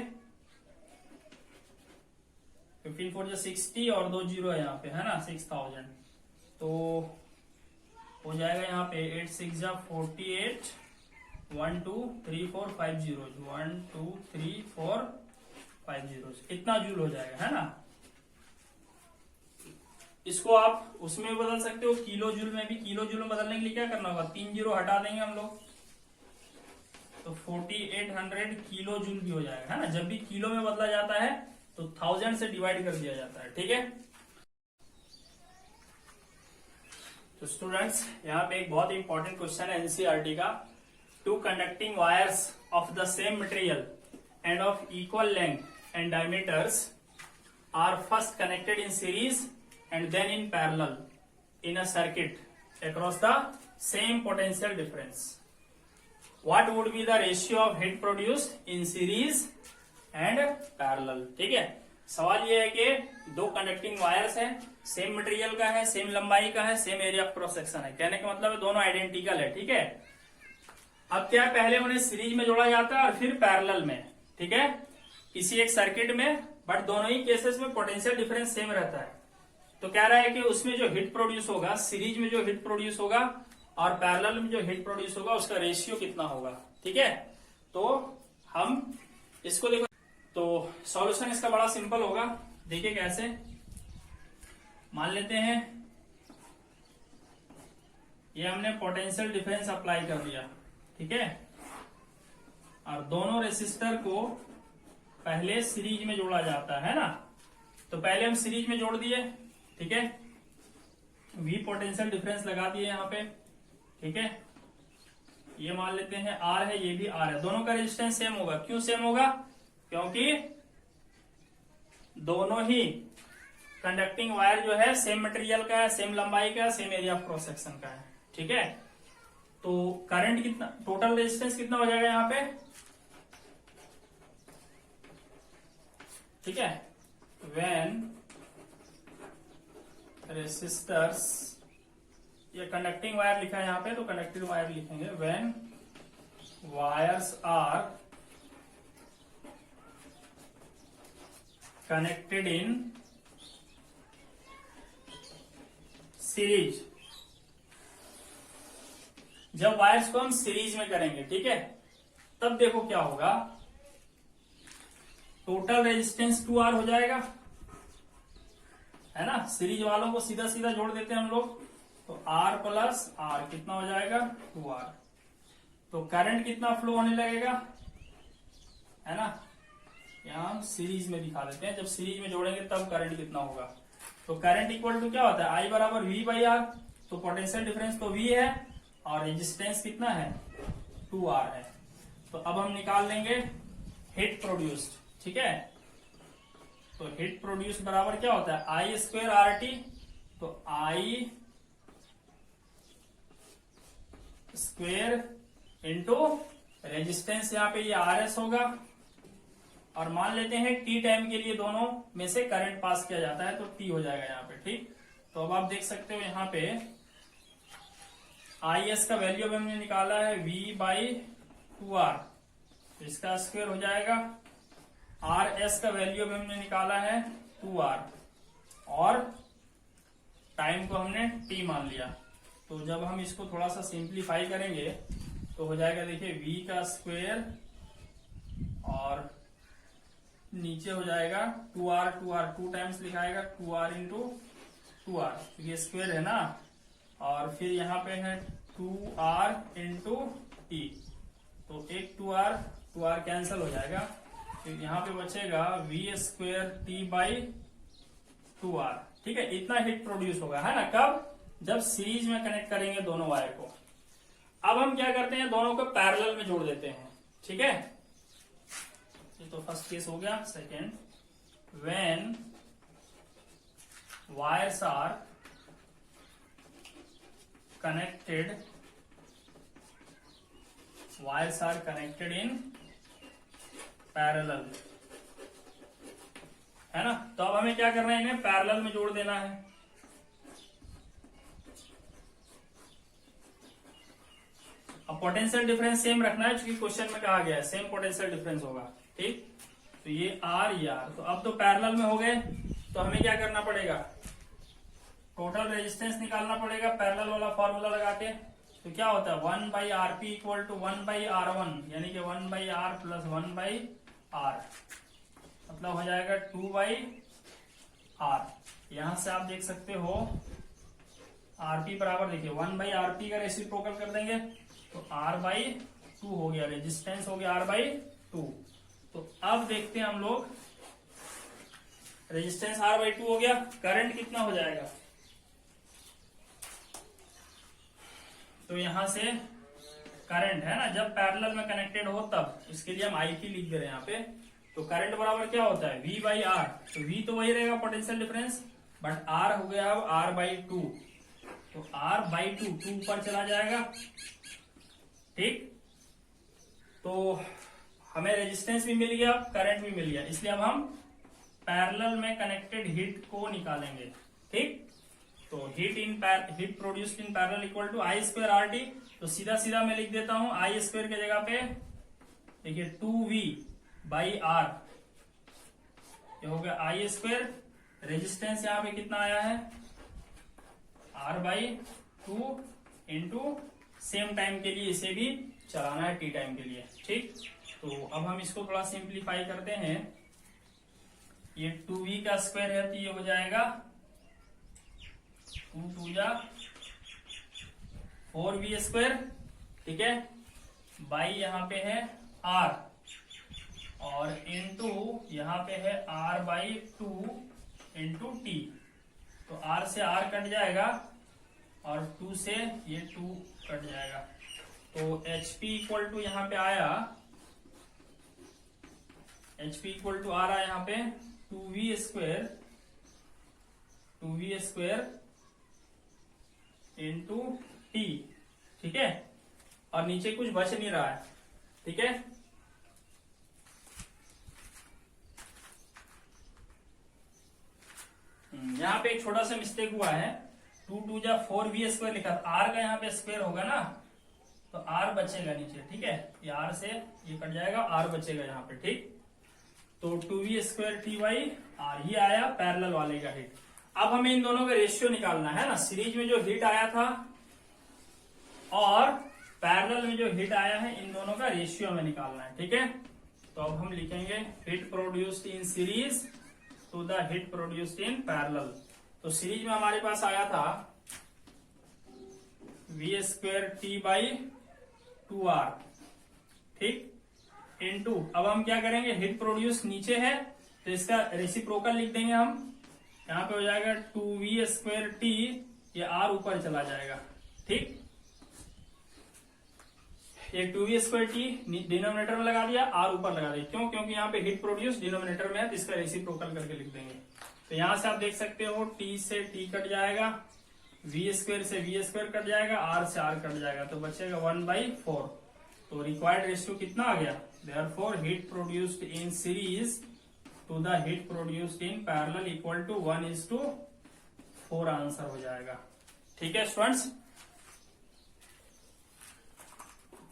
15 4 जा 60 और 2 0 है यहाँ पे, है ना, 6000। तो हो जाएगा यहाँ पे 8 6 जा 48, 1 2 3 4 5 0, 1 2 3 4 5 0, इतना जूल हो जाएगा, है ना। इसको आप उसमें बदल सकते हो, किलो जूल में भी। किलो जूल में बदलने के लिए क्या करना होगा, 3 0 हटा देंगे हम लोग, तो 4800 किलो जूल भी हो जाएगा, है ना। जब भी किलो में बदला जाता है तो 1000 से डिवाइड कर दिया जाता है। ठीक है, तो स्टूडेंट्स यहाँ पे एक बहुत इंपॉर्टेंट क्वेश्चन है एनसीईआरटी का। 2 conducting wires of the same material and of equal length and diameters are first connected in series and then in parallel in a circuit across the same potential difference. What would be the ratio of heat produced in series and parallel. ठीक है, सवाल ये है कि दो conducting wires हैं, same material का है, सेम लंबाई का है, same area of cross section है, कहने का मतलब है दोनों आइडेंटिकल है। ठीक है, अब क्या, पहले उन्हें सीरीज में जोड़ा जाता है और फिर पैरेलल में। ठीक है, किसी एक सर्किट में, बट दोनों ही केसेस में पोटेंशियल डिफरेंस सेम रहता है। तो कह रहा है कि उसमें जो हिट प्रोड्यूस होगा, सीरीज में जो हिट प्रोड्यूस होगा और पैरेलल में जो हिट प्रोड्यूस होगा, उसका रेशियो कितना होगा। ठीक है, तो हम इसको देखो, तो सॉल्यूशन इसका बड़ा सिंपल होगा। देखिए कैसे, मान लेते हैं ये हमने पोटेंशियल डिफरेंस अप्लाई कर दिया। ठीक है, और दोनों रेसिस्टर को पहले सीरीज में जोड़ा जाता है ना, तो पहले हम सीरीज में जोड़ दिए। ठीक है, V पोटेंशियल डिफरेंस लगा दिए यहां पे। ठीक है, ये मान लेते हैं R है, ये भी R है, दोनों का रेजिस्टेंस सेम होगा। क्यों सेम होगा? क्योंकि दोनों ही कंडक्टिंग वायर जो है सेम मटेरियल का है, सेम लंबाई का है, same area of cross section का है। ठीक है, तो करंट कितना, टोटल रेजिस्टेंस कितना हो जाएगा यहां पे? ठीक है, व्हेन रेसिस्टर्स, ये कंडक्टिंग वायर लिखा है यहां पे, तो कंडक्टिंग वायर लिखेंगे, when wires are connected in series. जब वायर्स को हम सीरीज में करेंगे, ठीक है, तब देखो क्या होगा, टोटल रेजिस्टेंस 2R हो जाएगा, है ना। सीरीज वालों को सीधा सीधा जोड़ देते हैं हम लोग, तो R प्लस R कितना हो जाएगा? 2R। तो करंट कितना फ्लो होने लगेगा, है ना, यहां हम सीरीज में दिखा देते हैं, जब सीरीज में जोड़ेंगे तब करंट कितना होगा। तो करंट इक्वल टू क्या होता है? I बराबर V बाई R। तो पोटेंशियल डिफरेंस तो V है और रेजिस्टेंस कितना है? 2R है। तो अब हम निकाल लेंगे हिट प्रोड्यूस्ड। ठीक है, तो हिट प्रोड्यूस बराबर क्या होता है? I square RT। तो I स्क्वायर इंटू रेजिस्टेंस, यहाँ पे ये RS होगा, और मान लेते हैं T टाइम के लिए दोनों में से करंट पास किया जाता है, तो T हो जाएगा यहाँ पे। ठीक, तो अब आप देख सकते हो यहाँ पे IS का वैल्यू भी हमने निकाला है V बाई 2R, तो इसका स्क्वायर हो जाएगा। RS का वैल्यू भी हमने निकाला है 2R, और टाइम को हमने T मान लिया। तो जब हम इसको थोड़ा सा सिंप्लीफाई करेंगे तो हो जाएगा, देखिए V का स्क्वायर और नीचे हो जाएगा 2R, 2 times लिखाएगा, 2R into 2R, ये स्क्वायर है ना, और फिर यहाँ पे है 2R इंटू T, तो एक 2R कैंसिल हो जाएगा, फिर यहाँ पे बचेगा V square T by 2R। ठीक है, इतना हिट प्रोड्यूस होगा, है ना, कब? जब सीरीज में कनेक्ट करेंगे दोनों वायर को। अब हम क्या करते हैं, दोनों को पैरेलल में जोड़ देते हैं। ठीक है, ये तो फर्स्ट केस हो गया। Second, when wires are connected in parallel, है ना। तो अब हमें क्या करना है, इन्हें पैरेलल में जोड़ देना है। अब पोटेंशियल डिफरेंस सेम रखना है, क्योंकि क्वेश्चन में कहा गया है सेम पोटेंशियल डिफरेंस होगा। ठीक, तो ये R, ये R, तो अब तो पैरेलल में हो गए, तो हमें क्या करना पड़ेगा, टोटल रेजिस्टेंस निकालना पड़ेगा पैरेलल वाला फॉर्मूला लगा के। तो क्या होता है, 1 by RP equal to 1 by R1, यानी कि 1 by R plus 1 by R, मतलब हो जाएगा 2 बाई R। यहां से आप देख सकते हो RP बराबर, देखिए 1 बाई RP का रेसिप्रोकल कर देंगे तो R बाई 2 हो गया, रेजिस्टेंस हो गया R बाई 2। तो अब देखते हैं हम लोग, रेजिस्टेंस R बाई 2 हो गया, करंट कितना हो जाएगा, तो यहां से करंट है ना, जब पैरेलल में कनेक्टेड हो तब, इसके लिए हम IP लिख दे रहे हैं यहाँ पे। तो करंट बराबर क्या होता है, V बाई R, तो V तो वही रहेगा पोटेंशियल डिफरेंस, बट R हो गया अब R बाई 2, तो R बाई 2 ऊपर चला जाएगा। ठीक, तो हमें रेजिस्टेंस भी मिल गया, करंट भी मिल गया, इसलिए अब हम पैरेलल में कनेक्टेड हीट को निकालेंगे। ठीक, तो heat produced in parallel equal to I square R T. तो सीधा सीधा मैं लिख देता हूं आई स्क्वायर की जगह पे देखिए 2v बाई आर, ये हो गया आई स्क्वायर। रेजिस्टेंस यहां पे कितना आया है r by 2 into same time के लिए इसे भी चलाना है टी टाइम के लिए। ठीक, तो अब हम इसको थोड़ा सिंप्लीफाई करते हैं। ये 2v का स्क्वायर है तो ये हो जाएगा 2 2 जा 4v स्क्वायर, ठीक है, बाई यहाँ पे है r और इंटू यहाँ पे है r बाई 2 इंटू टी। तो r से r कट जाएगा और 2 से ये 2 कट जाएगा। तो HP इक्वल टू यहाँ पे आया, HP इक्वल टू आ रहा है यहाँ पे 2v स्क्वायर इंटू टी। ठीक है, और नीचे कुछ बच नहीं रहा है। ठीक है, यहाँ पे एक छोटा सा मिस्टेक हुआ है, 2 2 जा 4v स्क्वायर लिखा, r का यहाँ पे स्क्वायर होगा ना, तो r बचेगा नीचे। ठीक है, ये r से ये कट जाएगा, r बचेगा यहाँ पे। ठीक, तो 2v square T by r, ये आया पैरेलल वाले का हीट। अब हमें इन दोनों का रेशियो निकालना है ना, सीरीज में जो हीट आया था और पैरेलल में जो हीट आया है, इन दोनों का रेशियो हमें निकालना है। ठीक है, तो अब हम लिखेंगे heat produced in series to the heat produced in parallel. तो सीरीज में हमारे पास आया था v square T by 2r। ठीक, इनटू अब हम क्या करेंगे, हीट प्रोड्यूस नीचे है तो इसका रेसिप्रोकल लिख देंगे हम। यहाँ पे हो जाएगा 2v स्क्वायर टी, ये r ऊपर चला जाएगा। ठीक, ये 2v स्क्वायर टी डिनोमिनेटर में लगा दिया, r ऊपर लगा दिया। क्यों? क्योंकि यहाँ पे हीट प्रोड्यूस डिनोमिनेटर में है, तो इसका रेसिप्रोकल करके लिख देंगे। तो यहां से आप देख सकते हो t से t कट जाएगा, v स्क्वायर से v स्क्वायर कट जाएगा, r से r कट जाएगा, तो बचेगा 1/4। तो रिक्वायर्ड रेशियो कितना आ गया, therefore heat produced in series to the heat produced in parallel equal to 1:4 answer हो जाएगा। ठीक है स्टूडेंट्स,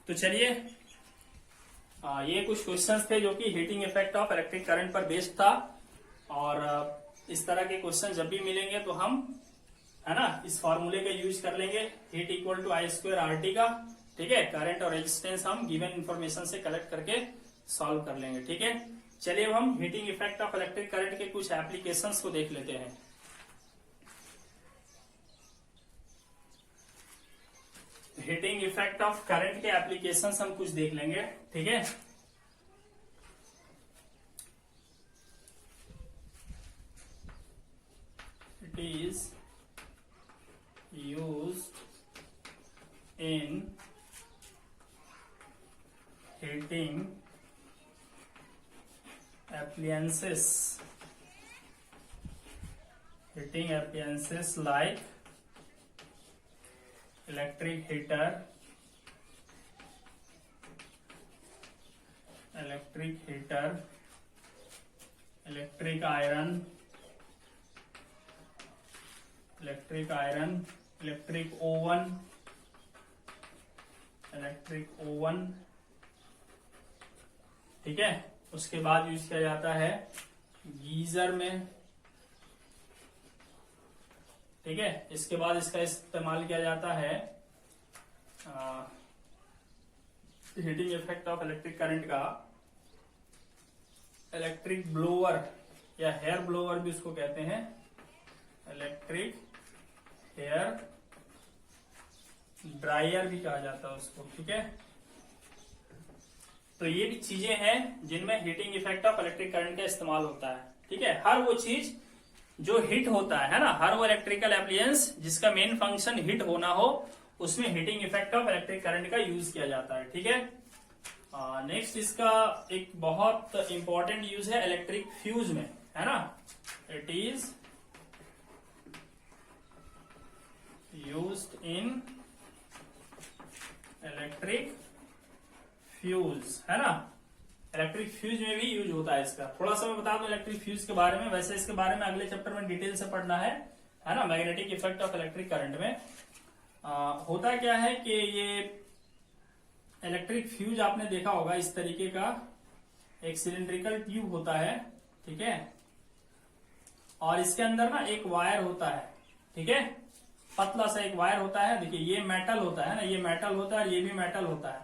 तो चलिए ये कुछ क्वेश्चंस थे जो कि heating effect of electric current पर बेस्ड था। और इस तरह के क्वेश्चन जब भी मिलेंगे तो हम, है ना, इस फॉर्मूले का यूज कर लेंगे, heat equal to I square R T का। ठीक है, करंट और रेजिस्टेंस हम गिवन इंफॉर्मेशन से कलेक्ट करके सॉल्व कर लेंगे। ठीक है, चलिए अब हम heating effect of electric current के कुछ एप्लीकेशंस को देख लेते हैं। हीटिंग इफेक्ट ऑफ करंट के एप्लीकेशंस हम कुछ देख लेंगे। ठीक है, it is used in heating appliances like electric heater, electric iron, electric oven. ठीक है, उसके बाद यूज किया जाता है गीजर में। ठीक है, इसके बाद इसका इस्तेमाल किया जाता है heating effect of electric current का इलेक्ट्रिक ब्लोअर या हेयर ब्लोअर भी उसको कहते हैं, इलेक्ट्रिक हेयर ड्रायर भी कहा जाता है उसको। ठीक है, तो ये भी चीजें हैं जिनमें heating effect of electric current का इस्तेमाल होता है। ठीक है, हर वो चीज जो हिट होता है ना, हर वो इलेक्ट्रिकल एप्लियंस जिसका मेन फंक्शन हिट होना हो, उसमें heating effect of electric current का यूज किया जाता है। ठीक है, नेक्स्ट इसका एक बहुत इंपॉर्टेंट यूज है इलेक्ट्रिक फ्यूज में, है ना। It is used in electric fuse, है ना। इलेक्ट्रिक फ्यूज में भी यूज होता है इसका। थोड़ा सा मैं बता दूं इलेक्ट्रिक फ्यूज के बारे में, वैसे इसके बारे में अगले चैप्टर में डिटेल से पढ़ना है ना। Magnetic effect of electric current में होता क्या है कि ये इलेक्ट्रिक फ्यूज आपने देखा होगा, इस तरीके का एक सिलिंड्रिकल ट्यूब होता है, ठीक है, और इसके अंदर ना एक वायर होता है, ठीक है, पतला सा एक वायर होता है। देखिए ये मेटल होता है ना, ये मेटल होता है और ये भी मेटल होता है।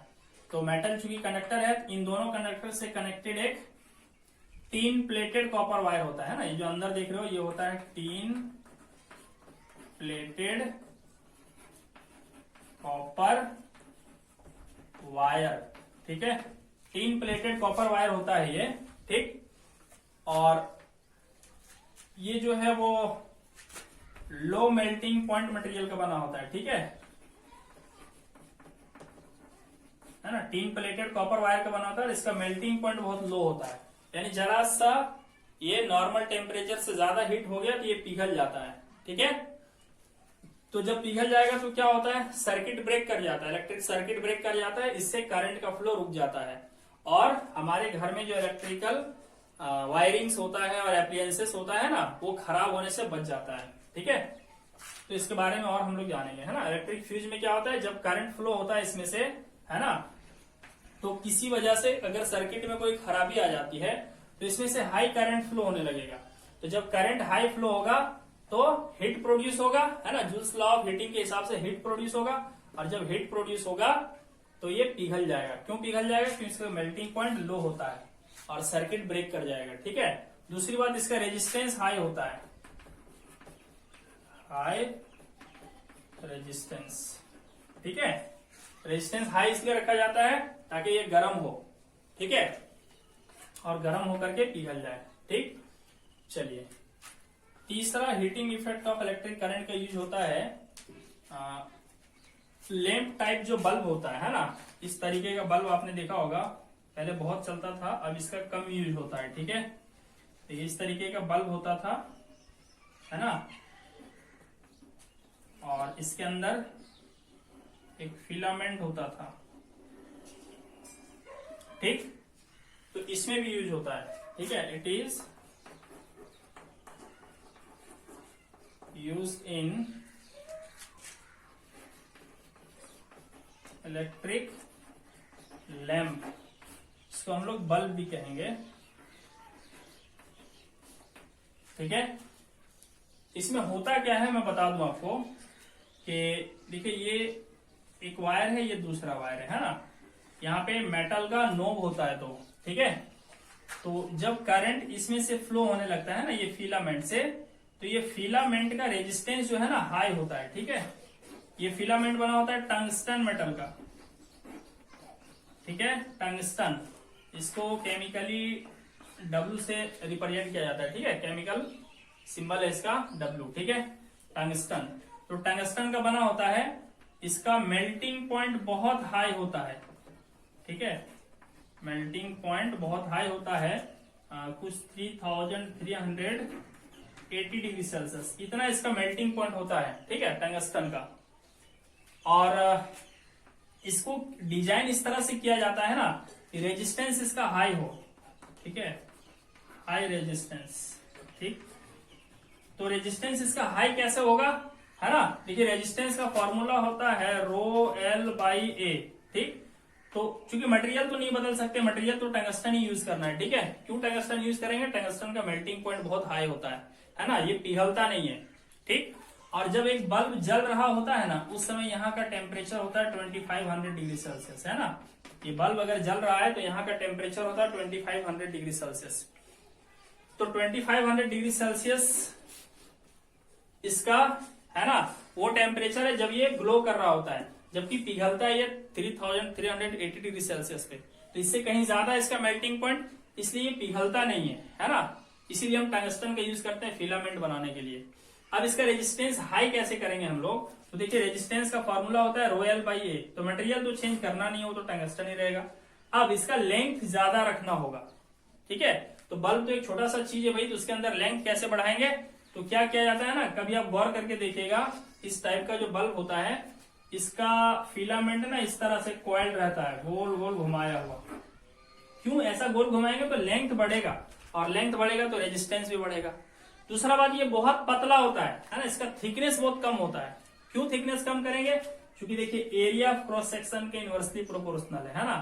तो मेटल चूंकि कंडक्टर है, इन दोनों कंडक्टर से कनेक्टेड एक टीन प्लेटेड कॉपर वायर होता है ना। ये जो अंदर देख रहे हो ये होता है टीन प्लेटेड कॉपर वायर, ठीक है, टीन प्लेटेड कॉपर वायर होता है ये, ठीक। और ये जो है वो लो मेल्टिंग पॉइंट मटेरियल का बना होता है, ठीक है ना। टीन प्लेटेड कॉपर वायर का बना होता है, इसका मेल्टिंग पॉइंट बहुत लो होता है, यानी जरा सा ये नॉर्मल टेम्परेचर से ज्यादा हीट हो गया तो ये पिघल जाता है, ठीक है। तो जब पिघल जाएगा तो क्या होता है, सर्किट ब्रेक कर जाता है, इलेक्ट्रिक सर्किट ब्रेक कर जाता है, इससे करंट का फ्लो रुक जाता है और हमारे घर में जो इलेक्ट्रिकल वायरिंग्स होता है और एप्लियंसेस होता है ना, वो खराब होने से बच जाता है, ठीक है। तो इसके बारे में और हम लोग जानेंगे, है ना। इलेक्ट्रिक फ्यूज में क्या होता है, जब करंट फ्लो होता है इसमें से, है ना, तो किसी वजह से अगर सर्किट में कोई खराबी आ जाती है तो इसमें से हाई करंट फ्लो होने लगेगा। तो जब करंट हाई फ्लो होगा तो हीट प्रोड्यूस होगा, है ना, जूल्स लॉ ऑफ हीटिंग के हिसाब से हीट प्रोड्यूस होगा, और जब हीट प्रोड्यूस होगा तो ये पिघल जाएगा। क्यों पिघल जाएगा, क्योंकि इसका मेल्टिंग पॉइंट लो होता है और सर्किट ब्रेक कर जाएगा, ठीक है। दूसरी बात, इसका रेजिस्टेंस हाई होता है, हाई रेजिस्टेंस, ठीक है। रेजिस्टेंस हाई इसलिए रखा जाता है ताकि ये गर्म हो, ठीक है, और गर्म होकर के पिघल जाए, ठीक। चलिए, तीसरा heating effect of electric current का यूज होता है लैंप टाइप जो बल्ब होता है ना, इस तरीके का बल्ब आपने देखा होगा, पहले बहुत चलता था, अब इसका कम यूज होता है, ठीक है। तो इस तरीके का बल्ब होता था, है ना, और इसके अंदर एक फिलामेंट होता था, ठीक। तो इसमें भी यूज होता है, ठीक है। It is use in electric lamp, इसको हम लोग बल्ब भी कहेंगे, ठीक है। इसमें होता क्या है मैं बता दूं आपको कि देखिए ये एक वायर है, ये दूसरा वायर है ना, यहाँ पे मेटल का नोब होता है, तो ठीक है। तो जब करंट इसमें से फ्लो होने लगता है ना ये फिलामेंट से, तो ये फिलामेंट का रेजिस्टेंस जो है ना हाई होता है, ठीक है। ये फिलामेंट बना होता है टंगस्टन मेटल का, ठीक है, टंगस्टन। इसको केमिकली W से रिप्रेजेंट किया जाता है, ठीक है, केमिकल सिंबल है इसका W, ठीक है, टंगस्टन। तो टंगस्टन का बना होता है, इसका मेल्टिंग पॉइंट बहुत हाई होता है, ठीक है, मेल्टिंग पॉइंट बहुत हाई होता है, कुछ 3380 डिग्री सेल्सियस, इतना इसका मेल्टिंग पॉइंट होता है, ठीक है, टंगस्टन का। और इसको डिजाइन इस तरह से किया जाता है ना कि रेजिस्टेंस इसका हाई हो, ठीक है, हाई रेजिस्टेंस, ठीक। तो रेजिस्टेंस इसका हाई कैसे होगा, है ना। देखिए रेजिस्टेंस का फॉर्मूला होता है ρL/A, ठीक। तो चूंकि मटेरियल तो नहीं बदल सकते, मटेरियल तो टंगस्टन ही यूज करना है, ठीक है। क्यों टंगस्टन यूज करेंगे, टंगस्टन का मेल्टिंग पॉइंट बहुत हाई होता है ना, ये पिघलता नहीं है, ठीक। और जब एक बल्ब जल रहा होता है ना, उस समय यहाँ का टेम्परेचर होता है 2500 डिग्री सेल्सियस, है ना। ये बल्ब अगर जल रहा है तो यहाँ का टेम्परेचर होता है 2500 डिग्री सेल्सियस। तो 2500 डिग्री सेल्सियस इसका, है ना, वो टेम्परेचर है जब ये ग्लो कर रहा होता है, जबकि पिघलता है ये 3380 डिग्री सेल्सियस पे। तो इससे कहीं ज्यादा इसका मेल्टिंग पॉइंट, इसलिए ये पिघलता नहीं है ना। इसीलिए हम टंगस्टन का यूज करते हैं फिलामेंट बनाने के लिए। अब इसका रेजिस्टेंस हाई कैसे करेंगे हम लोग, तो देखिए रेजिस्टेंस का फॉर्मूला होता है ρL/A। तो मटेरियल तो चेंज करना नहीं हो तो टंगस्टन ही रहेगा। अब इसका लेंथ ज्यादा रखना होगा, ठीक है। तो बल्ब तो एक छोटा सा चीज है भाई, तो उसके अंदर लेंथ कैसे बढ़ाएंगे, तो क्या किया जाता है ना, कभी आप गौर करके देखिएगा, इस टाइप का जो बल्ब होता है इसका फिलामेंट ना इस तरह से कॉइल्ड रहता है, गोल गोल घुमाया हुआ, क्यों? ऐसा गोल घुमाएंगे तो लेंथ बढ़ेगा, और लेंथ बढ़ेगा तो रेजिस्टेंस भी बढ़ेगा। दूसरा बात, ये बहुत पतला होता है ना, इसका थिकनेस बहुत कम होता है। क्यों थिकनेस कम करेंगे? क्योंकि देखिए एरिया ऑफ क्रॉस सेक्शन के इनवर्सली प्रोपोर्शनल है ना।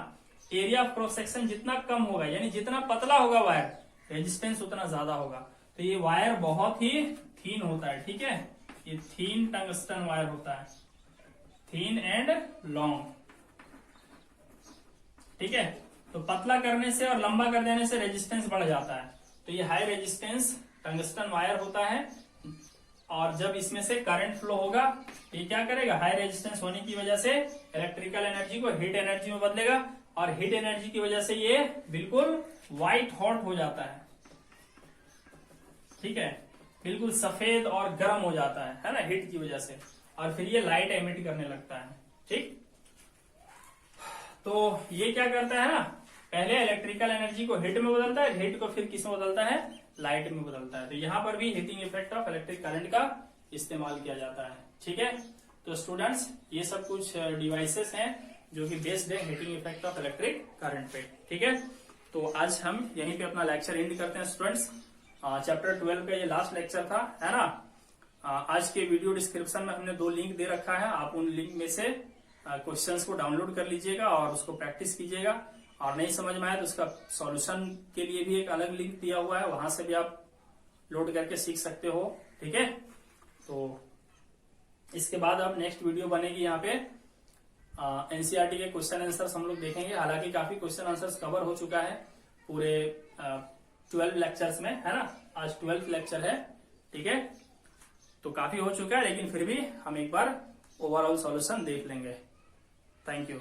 एरिया ऑफ क्रॉस सेक्शन जितना कम होगा, यानी जितना पतला होगा वायर, रेजिस्टेंस उतना ज्यादा होगा। तो ये वायर बहुत ही थीन होता है, ठीक है, ये थीन टंगस्टन वायर होता है, थीन एंड लॉन्ग, ठीक है। तो पतला करने से और लंबा कर देने से रेजिस्टेंस बढ़ जाता है। तो ये हाई रेजिस्टेंस टंगस्टन वायर होता है, और जब इसमें से करंट फ्लो होगा, ये क्या करेगा? हाई रेजिस्टेंस होने की वजह से इलेक्ट्रिकल एनर्जी को हीट एनर्जी में बदलेगा, और हीट एनर्जी की वजह से ये बिल्कुल व्हाइट हॉट हो जाता है, ठीक है, बिल्कुल सफेद और गर्म हो जाता है ना, हीट की वजह से, और फिर ये लाइट एमिट करने लगता है, ठीक। तो ये क्या करता है ना, पहले इलेक्ट्रिकल एनर्जी को हीट में बदलता है, हीट को फिर किस में बदलता है? लाइट में बदलता है। तो यहाँ पर भी heating effect of electric current का इस्तेमाल किया जाता है, ठीक है। तो स्टूडेंट्स, ये सब कुछ डिवाइसेस हैं जो कि बेस्ड है heating effect of electric current पे, ठीक है। तो आज हम यहीं पे अपना लेक्चर एंड करते हैं स्टूडेंट्स। चैप्टर 12 का ये लास्ट लेक्चर था, है ना। आज के वीडियो डिस्क्रिप्शन में हमने 2 लिंक दे रखा है, आप उन लिंक में से क्वेश्चंस को डाउनलोड कर लीजिएगा और उसको प्रैक्टिस कीजिएगा, और नहीं समझ में आए तो उसका सॉल्यूशन के लिए भी एक अलग लिंक दिया हुआ है, वहां से भी आप लोड करके सीख सकते हो, ठीक है। तो इसके बाद अब नेक्स्ट वीडियो बनेगी यहाँ पे एनसीईआरटी के क्वेश्चन आंसर्स हम लोग देखेंगे। हालांकि काफी क्वेश्चन आंसर्स कवर हो चुका है पूरे 12 लेक्चर्स में, है ना। आज 12th लेक्चर है, ठीक है। तो काफी हो चुका है, लेकिन फिर भी हम एक बार ओवरऑल सॉल्यूशन देख लेंगे। Thank you.